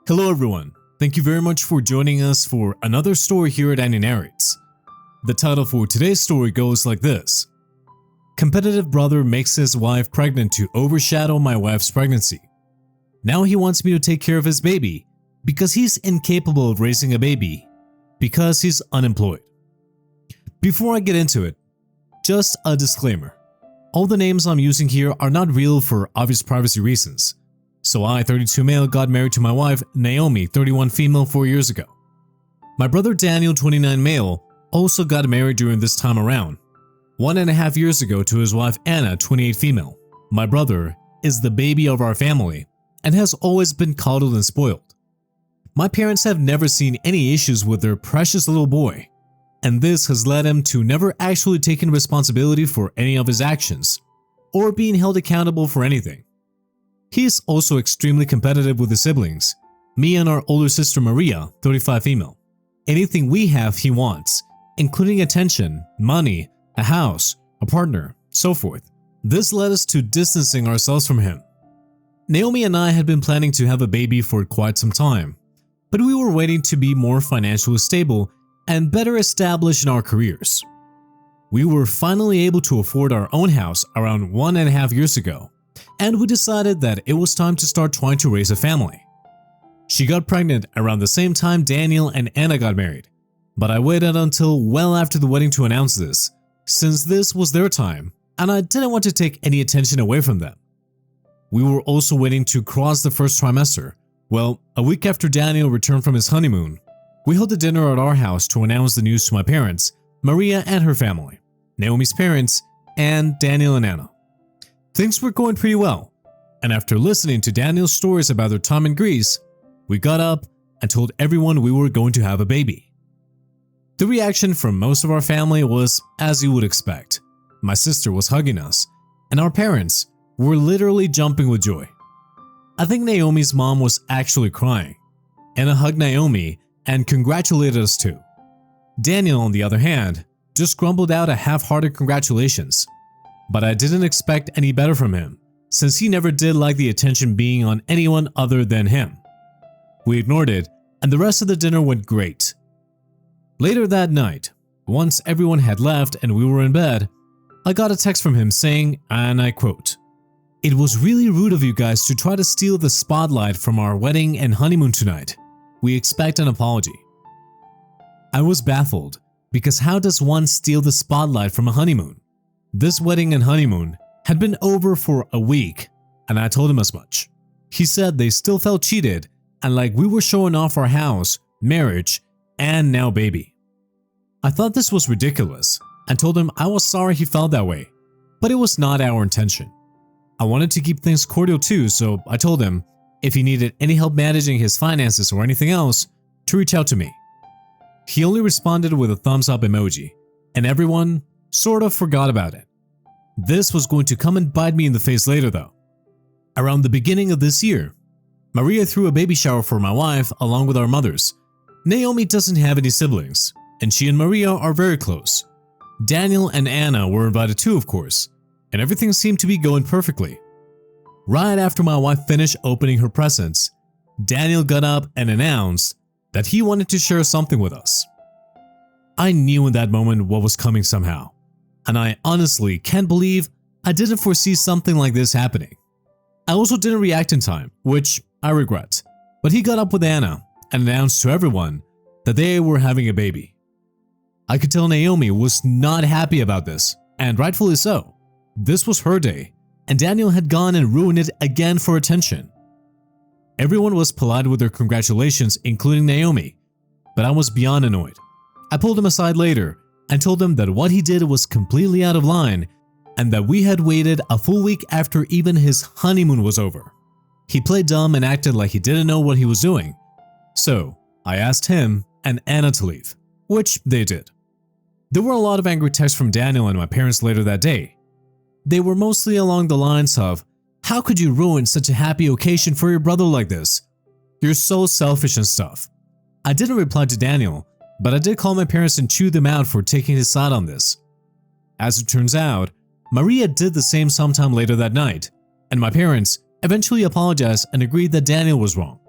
Hello everyone, thank you very much for joining us for another story here at Annie Narrates. The title for today's story goes like this. Competitive brother makes his wife pregnant to overshadow my wife's pregnancy. Now he wants me to take care of his baby because he's incapable of raising a baby because he's unemployed. Before I get into it, just a disclaimer. All the names I'm using here are not real for obvious privacy reasons. So I, 32 male, got married to my wife, Naomi, 31 female, 4 years ago. My brother Daniel, 29 male, also got married during this time around, 1.5 years ago to his wife Anna, 28 female. My brother is the baby of our family and has always been coddled and spoiled. My parents have never seen any issues with their precious little boy, and this has led him to never actually taking responsibility for any of his actions or being held accountable for anything. He is also extremely competitive with his siblings, me and our older sister Maria, 35 female. Anything we have he wants, including attention, money, a house, a partner, so forth. This led us to distancing ourselves from him. Naomi and I had been planning to have a baby for quite some time, but we were waiting to be more financially stable and better established in our careers. We were finally able to afford our own house around 1.5 years ago, and we decided that it was time to start trying to raise a family. She got pregnant around the same time Daniel and Anna got married, but I waited until well after the wedding to announce this, since this was their time and I didn't want to take any attention away from them. We were also waiting to cross the first trimester. Well, a week after Daniel returned from his honeymoon, we held a dinner at our house to announce the news to my parents, Maria and her family, Naomi's parents, and Daniel and Anna. Things were going pretty well, and after listening to Daniel's stories about their time in Greece, we got up and told everyone we were going to have a baby. The reaction from most of our family was as you would expect. My sister was hugging us, and our parents were literally jumping with joy. I think Naomi's mom was actually crying. Anna hugged Naomi and congratulated us too. Daniel, on the other hand, just grumbled out a half-hearted congratulations. But I didn't expect any better from him, since he never did like the attention being on anyone other than him. We ignored it, and the rest of the dinner went great. Later that night, once everyone had left and we were in bed, I got a text from him saying, and I quote, "It was really rude of you guys to try to steal the spotlight from our wedding and honeymoon tonight. We expect an apology." I was baffled, because how does one steal the spotlight from a honeymoon? This wedding and honeymoon had been over for a week, and I told him as much. He said they still felt cheated and like we were showing off our house, marriage, and now baby. I thought this was ridiculous and told him I was sorry he felt that way, but it was not our intention. I wanted to keep things cordial too, so I told him if he needed any help managing his finances or anything else, to reach out to me. He only responded with a thumbs up emoji, and everyone sort of forgot about it. This was going to come and bite me in the face later though. Around the beginning of this year, Maria threw a baby shower for my wife along with our mothers. Naomi doesn't have any siblings, and she and Maria are very close. Daniel and Anna were invited too, of course, and everything seemed to be going perfectly. Right after my wife finished opening her presents, Daniel got up and announced that he wanted to share something with us. I knew in that moment what was coming somehow, and I honestly can't believe I didn't foresee something like this happening. I also didn't react in time, which I regret, but he got up with Anna and announced to everyone that they were having a baby. I could tell Naomi was not happy about this, and rightfully so. This was her day, and Daniel had gone and ruined it again for attention. Everyone was polite with their congratulations, including Naomi, but I was beyond annoyed. I pulled him aside later and told him that what he did was completely out of line and that we had waited a full week after even his honeymoon was over. He played dumb and acted like he didn't know what he was doing. So I asked him and Anna to leave, which they did. There were a lot of angry texts from Daniel and my parents later that day. They were mostly along the lines of, "How could you ruin such a happy occasion for your brother like this? You're so selfish and stuff." I didn't reply to Daniel, but I did call my parents and chew them out for taking his side on this. As it turns out, Maria did the same sometime later that night, and my parents eventually apologized and agreed that Daniel was wrong.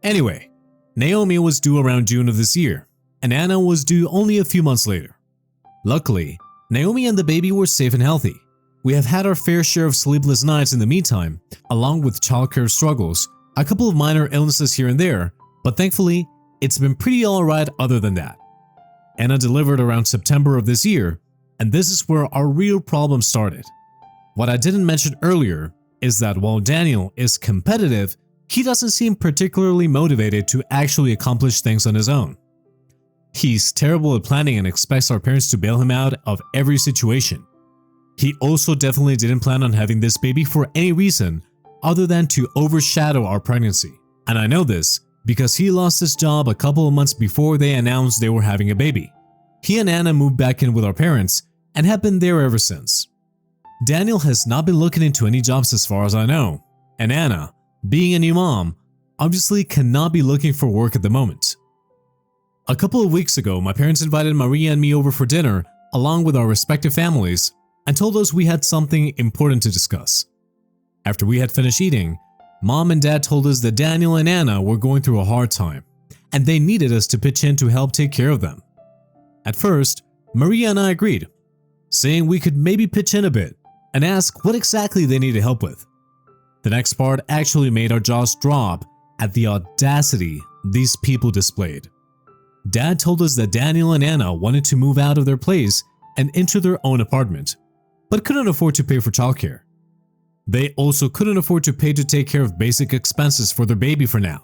Anyway, Naomi was due around June of this year, and Anna was due only a few months later. Luckily, Naomi and the baby were safe and healthy. We have had our fair share of sleepless nights in the meantime, along with childcare struggles, a couple of minor illnesses here and there, but thankfully, it's been pretty alright other than that. Anna delivered around September of this year, and this is where our real problem started. What I didn't mention earlier is that while Daniel is competitive, he doesn't seem particularly motivated to actually accomplish things on his own. He's terrible at planning and expects our parents to bail him out of every situation. He also definitely didn't plan on having this baby for any reason other than to overshadow our pregnancy. And I know this because he lost his job a couple of months before they announced they were having a baby. He and Anna moved back in with our parents and have been there ever since. Daniel has not been looking into any jobs as far as I know, and Anna, being a new mom, obviously cannot be looking for work at the moment. A couple of weeks ago, my parents invited Maria and me over for dinner along with our respective families and told us we had something important to discuss. After we had finished eating, Mom and Dad told us that Daniel and Anna were going through a hard time and they needed us to pitch in to help take care of them. At first, Maria and I agreed, saying we could maybe pitch in a bit and ask what exactly they needed help with. The next part actually made our jaws drop at the audacity these people displayed. Dad told us that Daniel and Anna wanted to move out of their place and into their own apartment, but couldn't afford to pay for childcare. They also couldn't afford to pay to take care of basic expenses for their baby for now,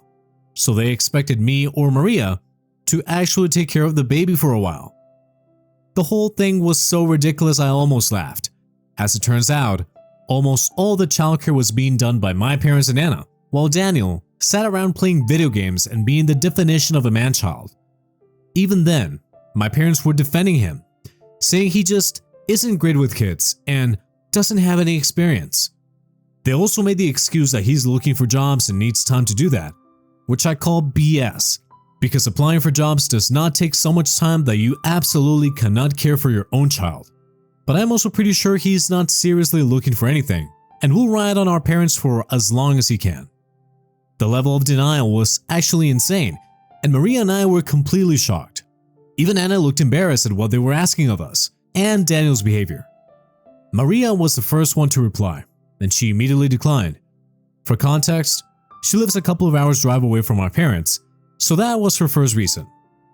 so they expected me or Maria to actually take care of the baby for a while. The whole thing was so ridiculous I almost laughed. As it turns out, almost all the childcare was being done by my parents and Anna, while Daniel sat around playing video games and being the definition of a man-child. Even then, my parents were defending him, saying he just isn't great with kids and doesn't have any experience. They also made the excuse that he's looking for jobs and needs time to do that, which I call BS, because applying for jobs does not take so much time that you absolutely cannot care for your own child. But I'm also pretty sure he's not seriously looking for anything and will ride on our parents for as long as he can. The level of denial was actually insane, and Maria and I were completely shocked. Even Anna looked embarrassed at what they were asking of us and Daniel's behavior. Maria was the first one to reply, and she immediately declined. For context, she lives a couple of hours drive away from our parents, so that was her first reason.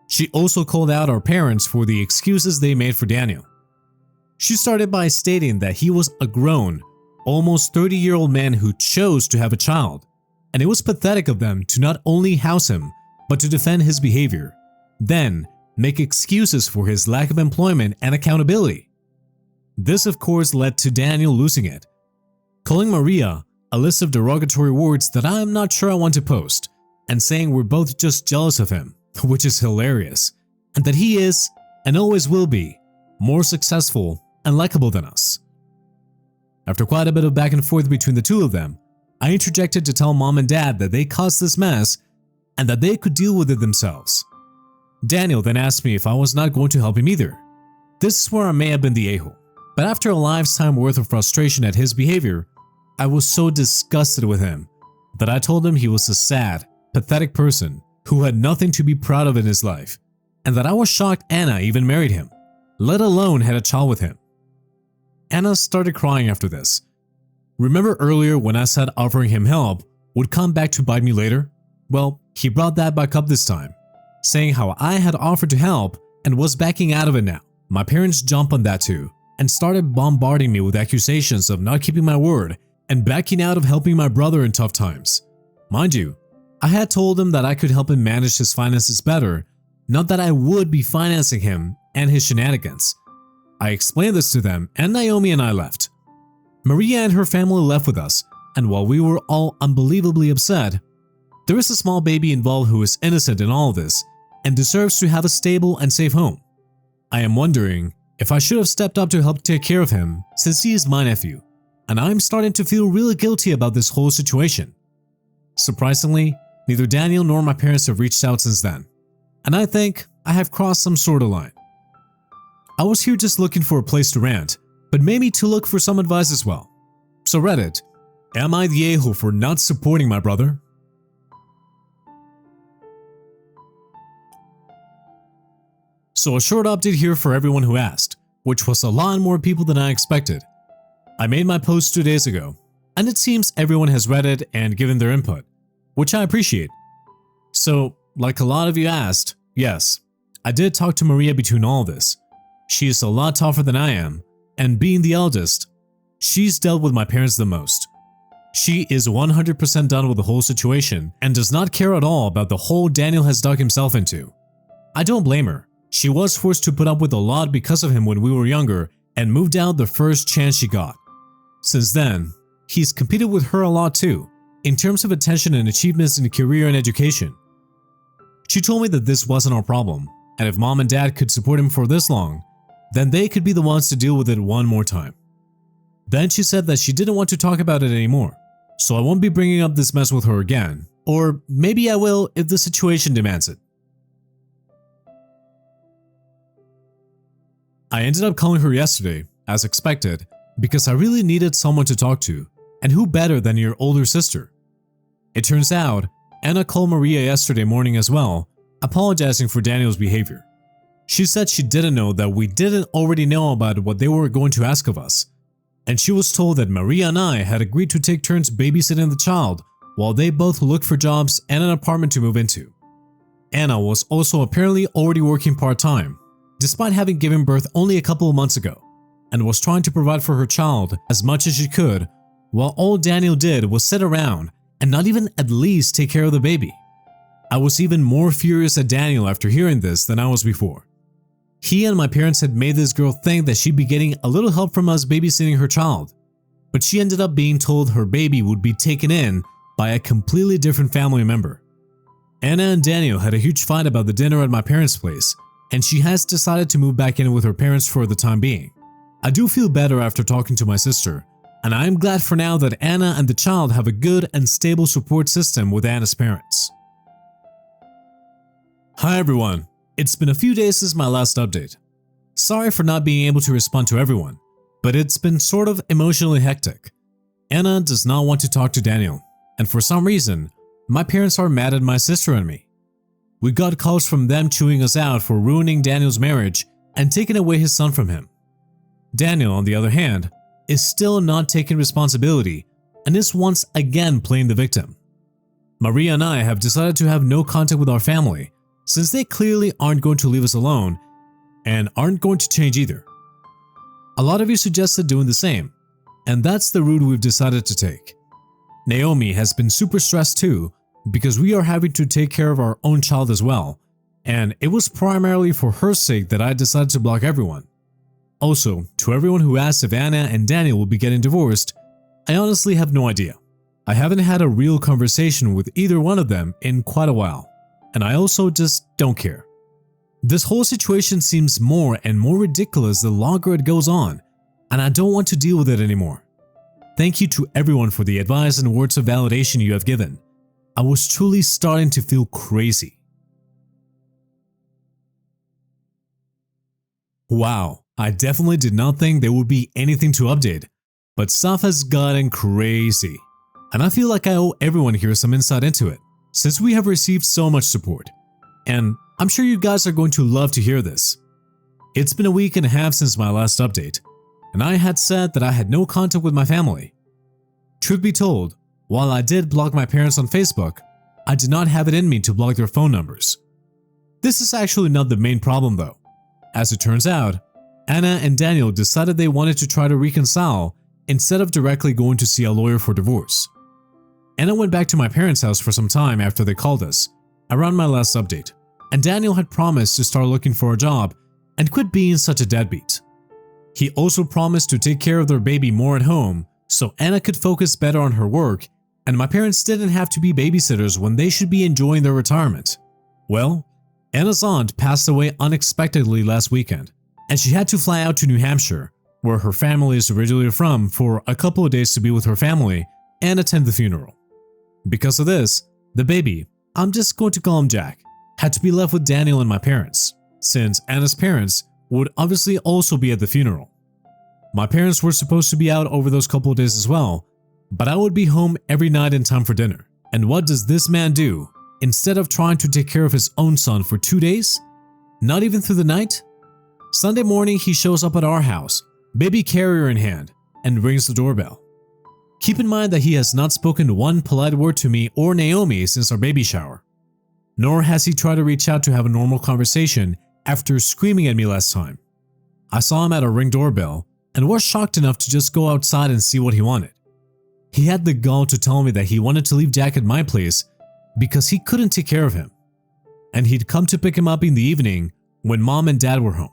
She also called out our parents for the excuses they made for Daniel. She started by stating that he was a grown, almost 30-year-old man who chose to have a child, and it was pathetic of them to not only house him, but to defend his behavior, then make excuses for his lack of employment and accountability. This of course led to Daniel losing it, calling Maria a list of derogatory words that I'm not sure I want to post, and saying we're both just jealous of him, which is hilarious, and that he is, and always will be, more successful and likable than us. After quite a bit of back and forth between the two of them, I interjected to tell Mom and Dad that they caused this mess and that they could deal with it themselves. Daniel then asked me if I was not going to help him either. This is where I may have been the a-hole, but after a lifetime worth of frustration at his behavior, I was so disgusted with him that I told him he was a sad, pathetic person who had nothing to be proud of in his life, and that I was shocked Anna even married him, let alone had a child with him. Anna started crying after this. Remember earlier when I said offering him help would come back to bite me later? Well, he brought that back up this time, saying how I had offered to help and was backing out of it now. My parents jumped on that too and started bombarding me with accusations of not keeping my word and backing out of helping my brother in tough times. Mind you, I had told him that I could help him manage his finances better, not that I would be financing him and his shenanigans. I explained this to them, and Naomi and I left. Maria and her family left with us, and while we were all unbelievably upset, there is a small baby involved who is innocent in all of this and deserves to have a stable and safe home. I am wondering if I should have stepped up to help take care of him since he is my nephew, and I'm starting to feel really guilty about this whole situation. Surprisingly, neither Daniel nor my parents have reached out since then, and I think I have crossed some sort of line. I was here just looking for a place to rant, but maybe to look for some advice as well. So Reddit, am I the a-hole for not supporting my brother? So a short update here for everyone who asked, which was a lot more people than I expected. I made my post 2 days ago, and it seems everyone has read it and given their input, which I appreciate. So, like a lot of you asked, yes, I did talk to Maria between all this. She is a lot tougher than I am, and being the eldest, she's dealt with my parents the most. She is 100% done with the whole situation and does not care at all about the hole Daniel has dug himself into. I don't blame her. She was forced to put up with a lot because of him when we were younger and moved out the first chance she got. Since then, he's competed with her a lot too, in terms of attention and achievements in career and education. She told me that this wasn't our problem, and if mom and dad could support him for this long, then they could be the ones to deal with it one more time. Then she said that she didn't want to talk about it anymore, so I won't be bringing up this mess with her again, or maybe I will if the situation demands it. I ended up calling her yesterday, as expected, because I really needed someone to talk to, and who better than your older sister? It turns out, Anna called Maria yesterday morning as well, apologizing for Daniel's behavior. She said she didn't know that we didn't already know about what they were going to ask of us, and she was told that Maria and I had agreed to take turns babysitting the child while they both looked for jobs and an apartment to move into. Anna was also apparently already working part-time, despite having given birth only a couple of months ago, and was trying to provide for her child as much as she could, while all Daniel did was sit around and not even at least take care of the baby. I was even more furious at Daniel after hearing this than I was before. He and my parents had made this girl think that she'd be getting a little help from us babysitting her child, but she ended up being told her baby would be taken in by a completely different family member. Anna and Daniel had a huge fight about the dinner at my parents' place, and she has decided to move back in with her parents for the time being. I do feel better after talking to my sister, and I am glad for now that Anna and the child have a good and stable support system with Anna's parents. Hi everyone, it's been a few days since my last update. Sorry for not being able to respond to everyone, but it's been sort of emotionally hectic. Anna does not want to talk to Daniel, and for some reason, my parents are mad at my sister and me. We got calls from them chewing us out for ruining Daniel's marriage and taking away his son from him. Daniel, on the other hand, is still not taking responsibility and is once again playing the victim. Maria and I have decided to have no contact with our family since they clearly aren't going to leave us alone and aren't going to change either. A lot of you suggested doing the same, and that's the route we've decided to take. Naomi has been super stressed too because we are having to take care of our own child as well, and it was primarily for her sake that I decided to block everyone. Also, to everyone who asked if Anna and Daniel will be getting divorced, I honestly have no idea. I haven't had a real conversation with either one of them in quite a while, and I also just don't care. This whole situation seems more and more ridiculous the longer it goes on, and I don't want to deal with it anymore. Thank you to everyone for the advice and words of validation you have given. I was truly starting to feel crazy. Wow, I definitely did not think there would be anything to update, but stuff has gotten crazy. And I feel like I owe everyone here some insight into it, since we have received so much support. And I'm sure you guys are going to love to hear this. It's been a week and a half since my last update, and I had said that I had no contact with my family. Truth be told, while I did block my parents on Facebook, I did not have it in me to block their phone numbers. This is actually not the main problem though. As it turns out, Anna and Daniel decided they wanted to try to reconcile instead of directly going to see a lawyer for divorce. Anna went back to my parents' house for some time after they called us, around my last update, and Daniel had promised to start looking for a job and quit being such a deadbeat. He also promised to take care of their baby more at home so Anna could focus better on her work and my parents didn't have to be babysitters when they should be enjoying their retirement. Well, Anna's aunt passed away unexpectedly last weekend, and she had to fly out to New Hampshire, where her family is originally from, for a couple of days to be with her family and attend the funeral. Because of this, the baby, I'm just going to call him Jack, had to be left with Daniel and my parents, since Anna's parents would obviously also be at the funeral. My parents were supposed to be out over those couple of days as well, but I would be home every night in time for dinner. And what does this man do? Instead of trying to take care of his own son for 2 days, Not even through the night? Sunday morning, he shows up at our house, baby carrier in hand, and rings the doorbell. Keep in mind that he has not spoken one polite word to me or Naomi since our baby shower. Nor has he tried to reach out to have a normal conversation after screaming at me last time. I saw him at a Ring doorbell and was shocked enough to just go outside and see what he wanted. He had the gall to tell me that he wanted to leave Jack at my place because he couldn't take care of him, and he'd come to pick him up in the evening when mom and dad were home.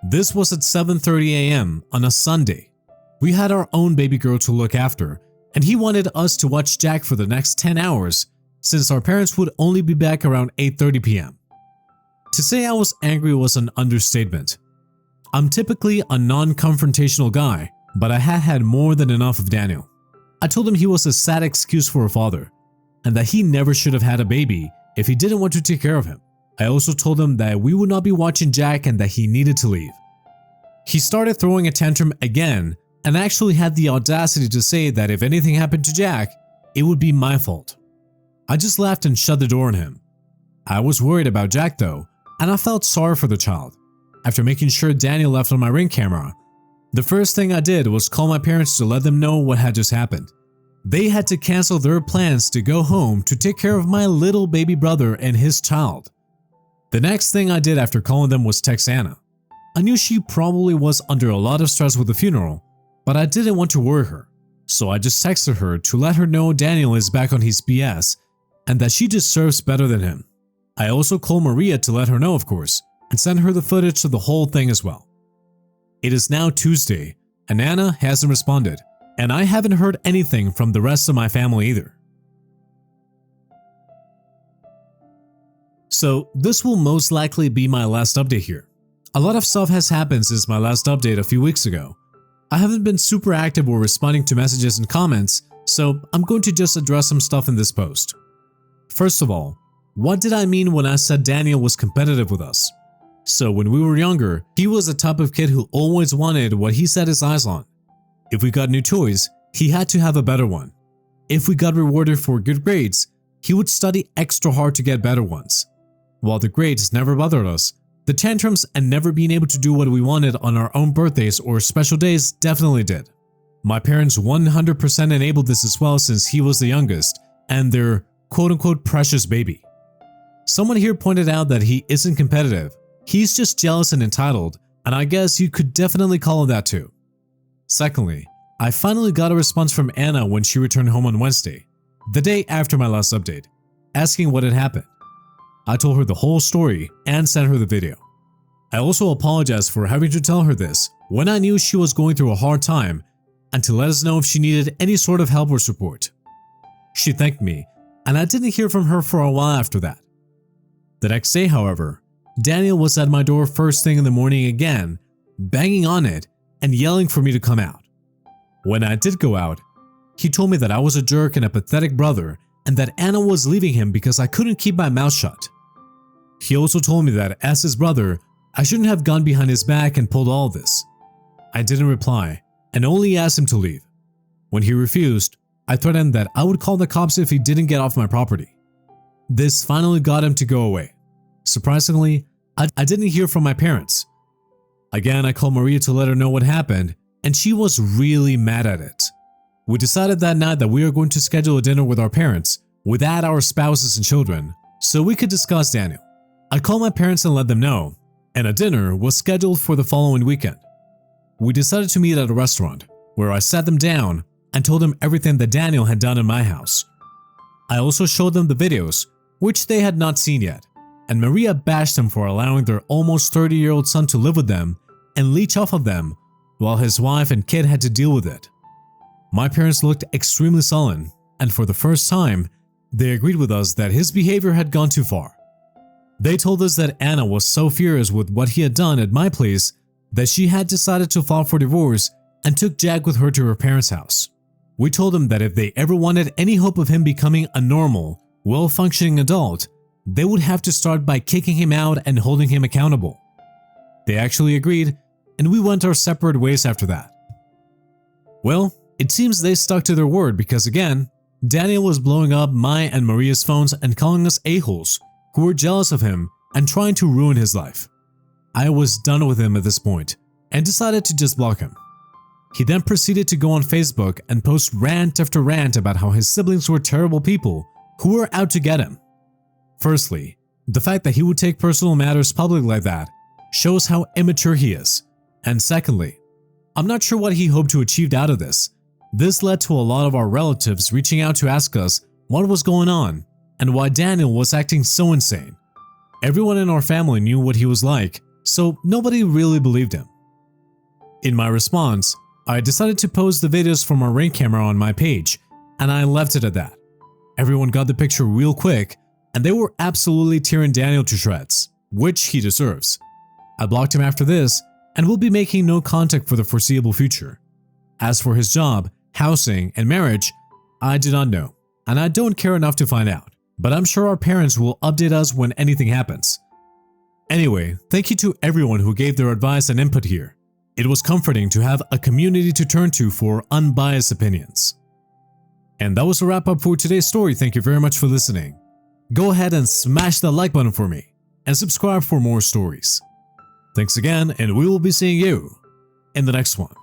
This was at 7:30 a.m. on a Sunday. We had our own baby girl to look after, and he wanted us to watch Jack for the next 10 hours since our parents would only be back around 8:30 p.m. To say I was angry was an understatement. I'm typically a non-confrontational guy, but I had had more than enough of Daniel. I told him he was a sad excuse for a father, and that he never should have had a baby if he didn't want to take care of him. I also told him that we would not be watching Jack and that he needed to leave. He started throwing a tantrum again and actually had the audacity to say that if anything happened to Jack, it would be my fault. I just laughed and shut the door on him. I was worried about Jack though, and I felt sorry for the child. After making sure Daniel left on my Ring camera, the first thing I did was call my parents to let them know what had just happened. They had to cancel their plans to go home to take care of my little baby brother and his child. The next thing I did after calling them was text Anna. I knew she probably was under a lot of stress with the funeral, but I didn't want to worry her, so I just texted her to let her know Daniel is back on his BS and that she deserves better than him. I also called Maria to let her know, of course, and sent her the footage of the whole thing as well. It is now Tuesday, and Anna hasn't responded, and I haven't heard anything from the rest of my family either. So this will most likely be my last update here. A lot of stuff has happened since my last update a few weeks ago. I haven't been super active or responding to messages and comments, so I'm going to just address some stuff in this post. First of all, what did I mean when I said Daniel was competitive with us? So when we were younger, he was the type of kid who always wanted what he set his eyes on. If we got new toys, he had to have a better one. If we got rewarded for good grades, he would study extra hard to get better ones. While the grades never bothered us, the tantrums and never being able to do what we wanted on our own birthdays or special days definitely did. My parents 100% enabled this as well since he was the youngest and their quote-unquote precious baby. Someone here pointed out that he isn't competitive. He's just jealous and entitled, and I guess you could definitely call him that too. Secondly, I finally got a response from Anna when she returned home on Wednesday, the day after my last update, asking what had happened. I told her the whole story and sent her the video. I also apologized for having to tell her this when I knew she was going through a hard time and to let us know if she needed any sort of help or support. She thanked me, and I didn't hear from her for a while after that. The next day, however, Daniel was at my door first thing in the morning again, banging on it and yelling for me to come out. When I did go out, he told me that I was a jerk and a pathetic brother and that Anna was leaving him because I couldn't keep my mouth shut. He also told me that as his brother, I shouldn't have gone behind his back and pulled all this. I didn't reply and only asked him to leave. When he refused, I threatened that I would call the cops if he didn't get off my property. This finally got him to go away. Surprisingly, I didn't hear from my parents. Again, I called Maria to let her know what happened, and she was really mad at it. We decided that night that we are going to schedule a dinner with our parents, without our spouses and children, so we could discuss Daniel. I called my parents and let them know, and a dinner was scheduled for the following weekend. We decided to meet at a restaurant, where I sat them down and told them everything that Daniel had done in my house. I also showed them the videos, which they had not seen yet, and Maria bashed them for allowing their almost 30-year-old son to live with them and leech off of them while his wife and kid had to deal with it. My parents looked extremely sullen, and for the first time, they agreed with us that his behavior had gone too far. They told us that Anna was so furious with what he had done at my place that she had decided to file for divorce and took Jack with her to her parents' house. We told them that if they ever wanted any hope of him becoming a normal, well-functioning adult, they would have to start by kicking him out and holding him accountable. They actually agreed, and we went our separate ways after that. Well, it seems they stuck to their word because again, Daniel was blowing up my and Maria's phones and calling us a-holes who were jealous of him and trying to ruin his life. I was done with him at this point and decided to just block him. He then proceeded to go on Facebook and post rant after rant about how his siblings were terrible people who were out to get him. Firstly, the fact that he would take personal matters public like that shows how immature he is. And secondly, I'm not sure what he hoped to achieve out of this. This led to a lot of our relatives reaching out to ask us what was going on and why Daniel was acting so insane. Everyone in our family knew what he was like, so nobody really believed him. In my response, I decided to post the videos from our Ring camera on my page, and I left it at that. Everyone got the picture real quick, and they were absolutely tearing Daniel to shreds, which he deserves. I blocked him after this, and will be making no contact for the foreseeable future. As for his job, housing, and marriage, I do not know, and I don't care enough to find out, but I'm sure our parents will update us when anything happens. Anyway, thank you to everyone who gave their advice and input here. It was comforting to have a community to turn to for unbiased opinions. And that was a wrap up for today's story. Thank you very much for listening. Go ahead and smash that like button for me, and subscribe for more stories. Thanks again, and we will be seeing you in the next one.